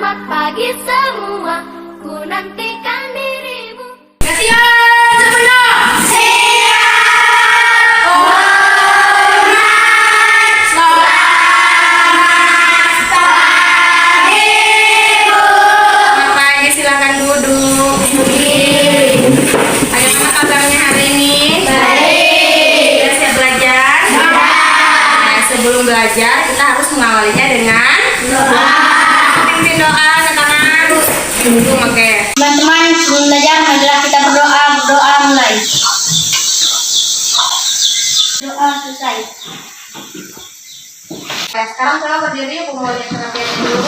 Selamat pagi semua, ku nantikan dirimu. Siap sepenuh. Siap. Selamat pagi, Bu. Selamat pagi, silakan duduk. Bagaimana kabarnya hari ini? Baik. Sudah siap belajar? Nah, sebelum belajar kita harus mengawalinya dengan doa. Pimpin doa, anak-anak. Duduk, oke. Teman-teman, sebelum belajar, marilah kita berdoa mulai. Doa selesai. Oke, sekarang coba berdiri, aku mau lihat terapian dulu.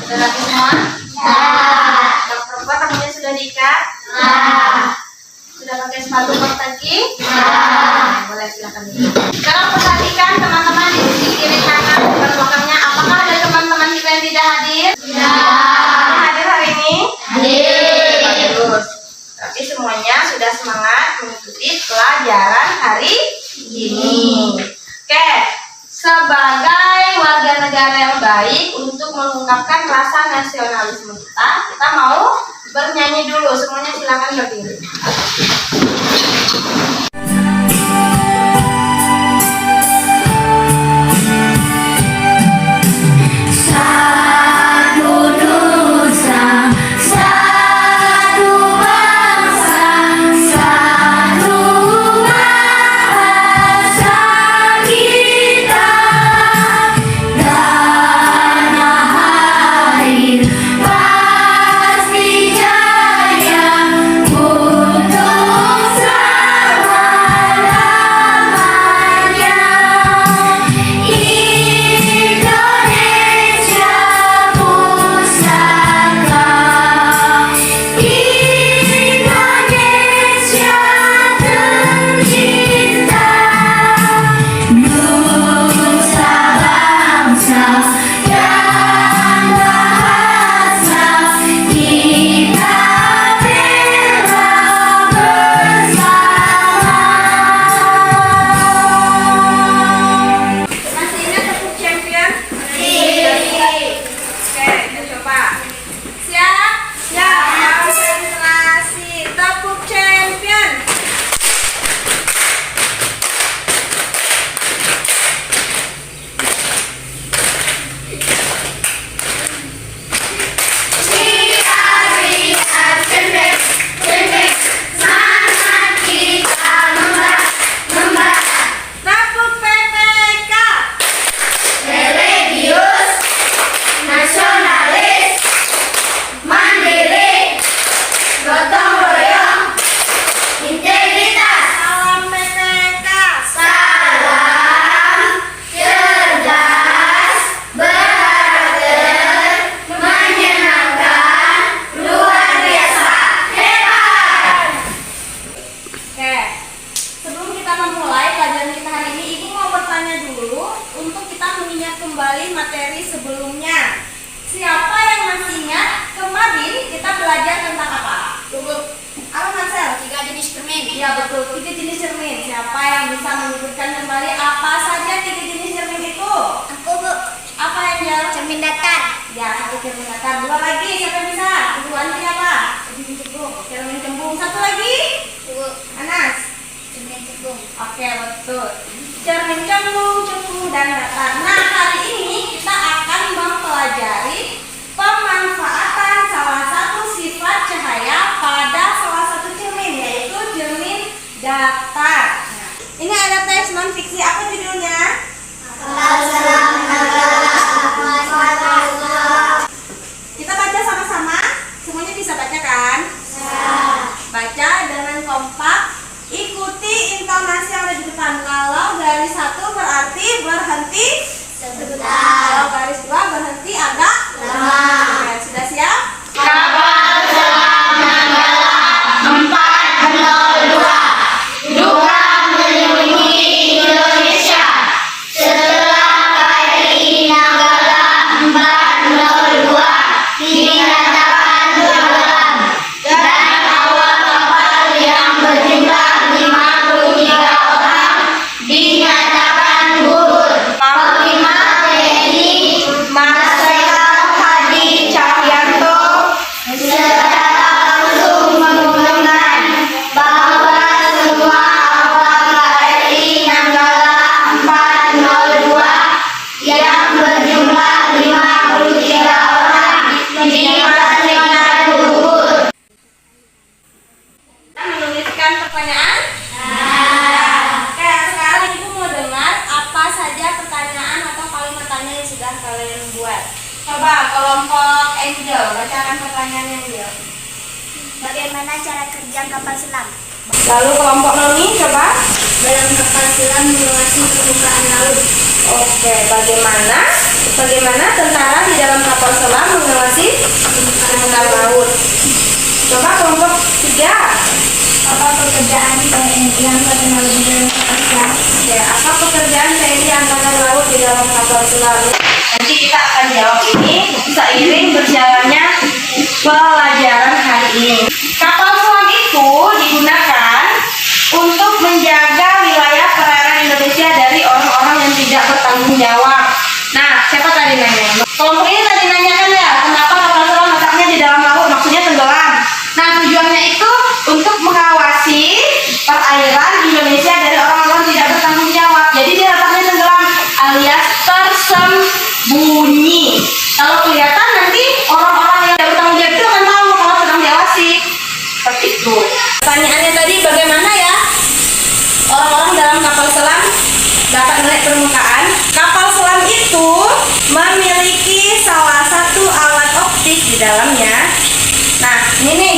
Sudah rapi semua? Ya. Dokter Pak, tangannya sudah diikat? Ya. Sudah pakai sepatu kos kaki? Ya. Boleh, silakan. Sekarang perhatikan teman-teman di sisi kiri kanan depan belakangnya. Apakah ada teman-teman kita yang tidak hadir? Ya. Hadir hari ini? Hadir. Bagus. Tapi semuanya sudah semangat mengikuti pelajaran hari ini. Oke, sebagai warga negara yang baik untuk mengungkapkan rasa nasionalisme kita mau bernyanyi dulu. Semuanya silakan berdiri. Kembali materi sebelumnya. Siapa yang masih ingat kemarin kita belajar tentang apa? Apa Marcel? 3 jenis cermin. Ya betul, 3 jenis cermin. Siapa yang bisa menyebutkan kembali apa saja 3 jenis cermin itu? Aku, Bu. Apa yang jauh? Cermin datar. Ya, 1 cermin datar. 2 lagi, siapa yang bisa? Kedua apa? Cermin cembung. Cermin cembung. 1 lagi? Bu. Anas. Cermin cembung. Oke, betul. Cermin cembung, dan datar. Nah, hari ini kita akan mempelajari pemanfaatan salah satu sifat cahaya pada salah satu cermin, yaitu cermin datar. Nah, ini ada teks non fiksi, apa judulnya? Kita baca sama-sama. Semuanya bisa baca kan? Baca dengan kompak. Ikuti intonasi yang ada di depan. Kalau garis 1 berarti berhenti sebentar. Kalau garis 2 berhenti agak Angel, bacakan pertanyaannya Angel. Bagaimana cara kerja kapal selam? Lalu kelompok Noni coba. Dalam kapal selam mengawasi permukaan laut. Oke, bagaimana tentara di dalam kapal selam mengawasi permukaan laut? Coba kelompok 3. Apa pekerjaan TNI Angkatan Laut di dalam kapal selam? Ya, apa pekerjaan TNI Angkatan Laut di dalam kapal selam? Nanti kita akan jawab ini seiring berjalannya pelajaran hari ini. Kapal selam itu digunakan untuk menjaga wilayah perairan Indonesia dari orang-orang yang tidak bertanggung jawab. Nah, siapa tadi nanya? Kelompok ini tadi nanyakan ya, kenapa kapal selam letaknya di dalam laut? Maksudnya tenggelam. Nah, tujuannya itu untuk mengawasi perairan Indonesia dari orang-orang tidak bertanggung jawab. Jadi dia letaknya tenggelam alias tersembunyi. Kalau kelihatan nanti orang-orang yang tidak bertanggung jawab itu akan tahu kalau sedang diawasi. Seperti itu. Pertanyaannya tadi bagaimana ya orang-orang dalam kapal selam dapat naik permukaan? Kapal selam itu memiliki salah satu alat optik di dalamnya. Nah, ini nih.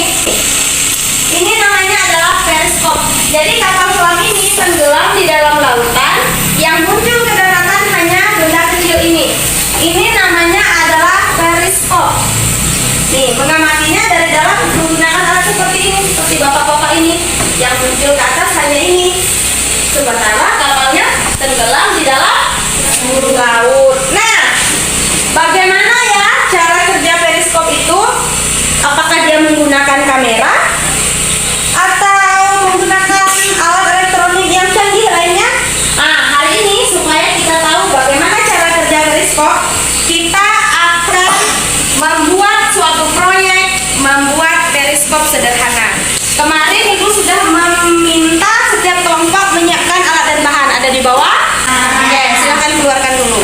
Ini namanya adalah periskop. Jadi kapal selam ini tenggelam di dalam lautan, yang muncul ke daratan hanya benda kecil ini. Ini namanya adalah periskop. Nih, mengamatinya dari dalam menggunakan alat seperti ini, seperti bapak-bapak ini. Yang muncul ke atas hanya ini. Sementara kapalnya tenggelam di dalam laut. Nah, bagaimana ya cara kerja periskop itu? Apakah dia menggunakan kamera atau menggunakan alat elektronik yang canggih lainnya? Nah, hari ini supaya kita tahu bagaimana cara kerja periskop, kita akan membuat suatu proyek membuat periskop sederhana. Kemarin Ibu sudah meminta setiap kelompok menyiapkan alat dan bahan. Ada di bawah? Oke, silakan keluarkan dulu.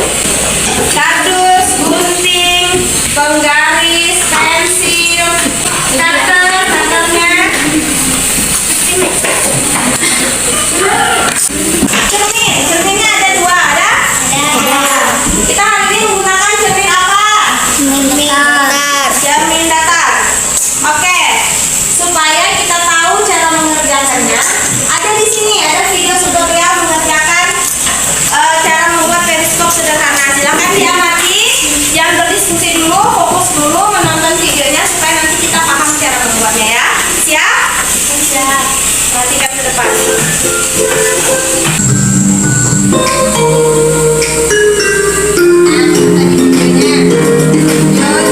Kardus, gunting, penggaris, pensil, cutter-cutternya, cerminnya ada 2, ada? Kita hari ini menggunakan cermin apa? Cermin datar. Oke, supaya kita tahu cara mengerjakannya, ada di sini ada video tutorial mengerjakan cara membuat periskop sederhana. Silakan diamati, jangan berdiskusi dulu, fokus dulu menonton videonya supaya nanti kita paham cara membuatnya ya. Siap? Siap. Perhatikan ke depan.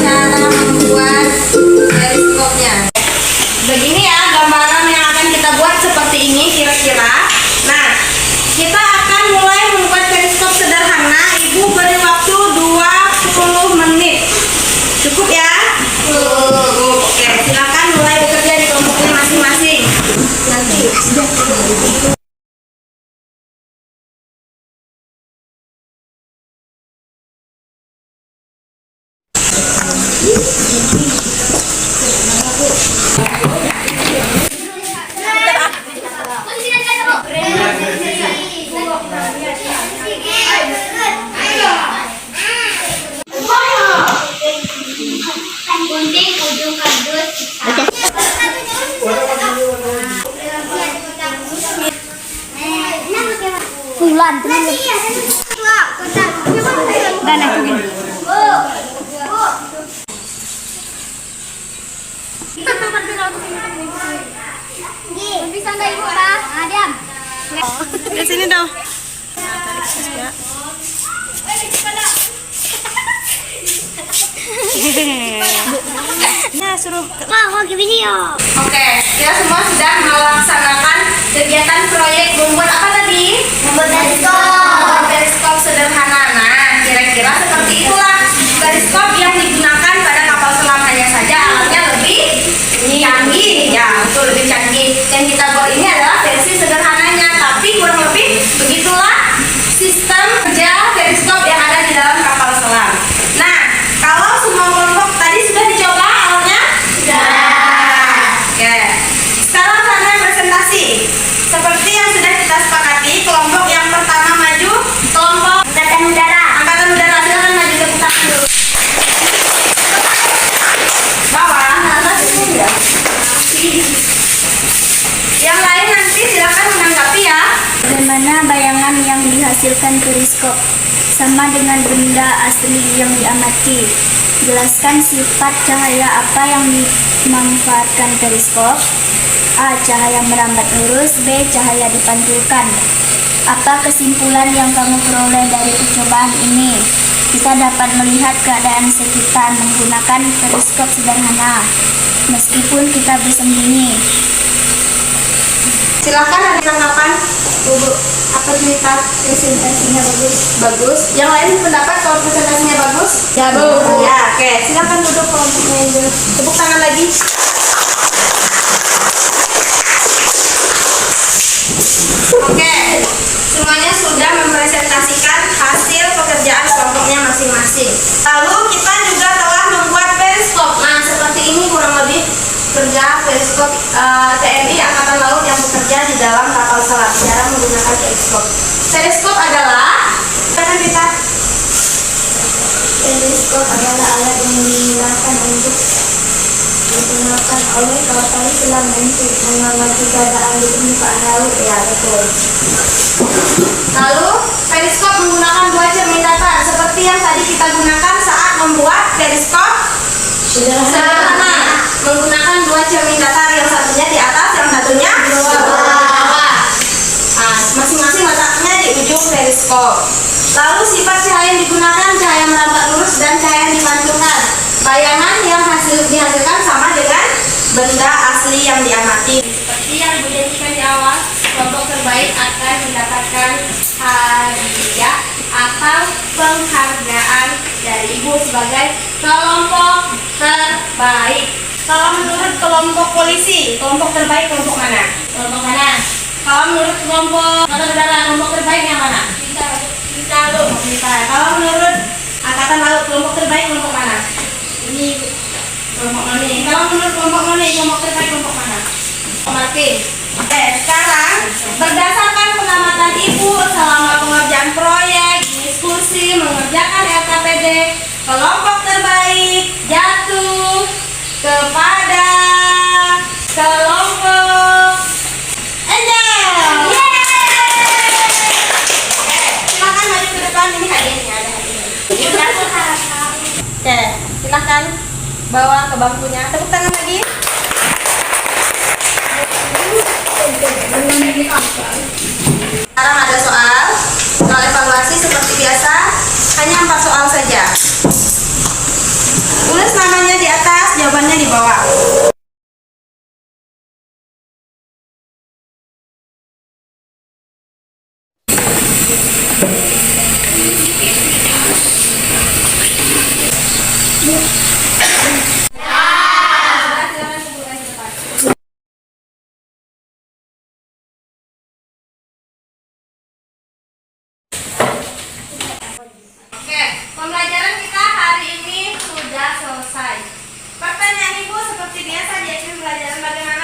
Cara membuat periskopnya. Begini ya gambaran yang akan kita buat seperti ini kira-kira. Nah, kita akan mulai membuat periskop sederhana. Ibu beri waktu 20 menit. Cukup ya? Cukup. Oke, silakan mulai bekerja di kelompoknya masing-masing. Nanti. Gunting ujung kardus. Bulan. Dan aku gini. Bisa nggak ibu pak? Diam. Di sini dong. Nah, suruh. Mau ke video. Oke, kita semua sudah melaksanakan kegiatan proyek membuat apa tadi? Membuat periskop. Periskop sederhana. Nah, kira-kira seperti itulah periskop yang digunakan pada kapal selam, hanya saja alatnya lebih canggih. Ya, itu lebih canggih. Yang kita buat ini adalah versi sederhananya, tapi kurang lebih begitulah sistem kerja periskop yang ada di dalam kapal selam. Nah, kalau semua kelompok tadi sudah dicoba alatnya? Sudah. Oke. Sekarang saatnya presentasi. Seperti yang sudah kita sepakati, kelompok yang pertama maju, kelompok Angkatan Udara. Angkatan Udara, silakan maju ke kita. Yang lain nanti silakan menanggapi ya. Bagaimana bayangan yang dihasilkan periskop? Sama dengan benda asli yang diamati. Jelaskan sifat cahaya apa yang dimanfaatkan periskop. A. Cahaya merambat lurus. B. Cahaya dipantulkan. Apa kesimpulan yang kamu peroleh dari percobaan ini? Kita dapat melihat keadaan sekitar menggunakan periskop sederhana, meskipun kita bersembunyi. Silakan ada tanggapan, Bu. Apa cerita? Presentasinya bagus. Bagus. Yang lain pendapat kalau presentasinya bagus? Ya, Bu. Ya, oke. Silakan duduk kelompoknya itu. Tepuk tangan lagi. Oke. Semuanya sudah mempresentasikan hasil pekerjaan kelompoknya masing-masing. Lalu kita juga telah membuat periskop. Nah, seperti ini kurang lebih kerja periskop TNI Angkatan Laut yang bekerja di dalam kapal selam cara menggunakan periskop. Periskop adalah kita Periskop adalah alat yang digunakan untuk digunakan oleh kapal selam untuk mengamati keadaan di permukaan laut. Ya, betul. Lalu periskop menggunakan dua cermin datar seperti yang tadi kita gunakan saat membuat periskop sederhana. Menggunakan dua cermin datar, yang satunya di atas, yang satunya di bawah. Nah, masing-masing letaknya di ujung periskop. Lalu sifat cahaya yang digunakan cahaya merambat lurus dan cahaya yang dipantulkan. Bayangan yang dihasilkan sama dengan benda asli yang diamati. Seperti yang dijanjikan di awal, kelompok terbaik akan mendapatkan hadiah atau penghargaan dari Ibu sebagai kelompok terbaik. Kalau menurut kelompok polisi, kelompok terbaik kelompok mana? Kelompok mana? Kalau menurut kelompok saudara, kelompok terbaik yang mana? Kita. Kalau menurut Angkatan Laut, kelompok terbaik kelompok mana? Ini kelompok Noni. Kalau menurut kelompok Noni, kelompok terbaik kelompok mana? Martin. Oke, sekarang berdasarkan pengamatan Ibu selama pengerjaan proyek, diskusi, mengerjakan LKPD, kelompok terbaik jatuh kepada kelompok Angel. Silakan maju ke depan, ini hadiahnya, ada hadiahnya. Oke, silakan bawa ke bangkunya. Tepuk tangan lagi. Sekarang ada soal evaluasi seperti biasa, hanya 4 soal saja. Tulis namanya di atas, jawabannya di bawah. Oke, pembelajaran kita hari ini sudah selesai. Pertanyaan Ibu seperti biasa di akhir pembelajaran, bagaimana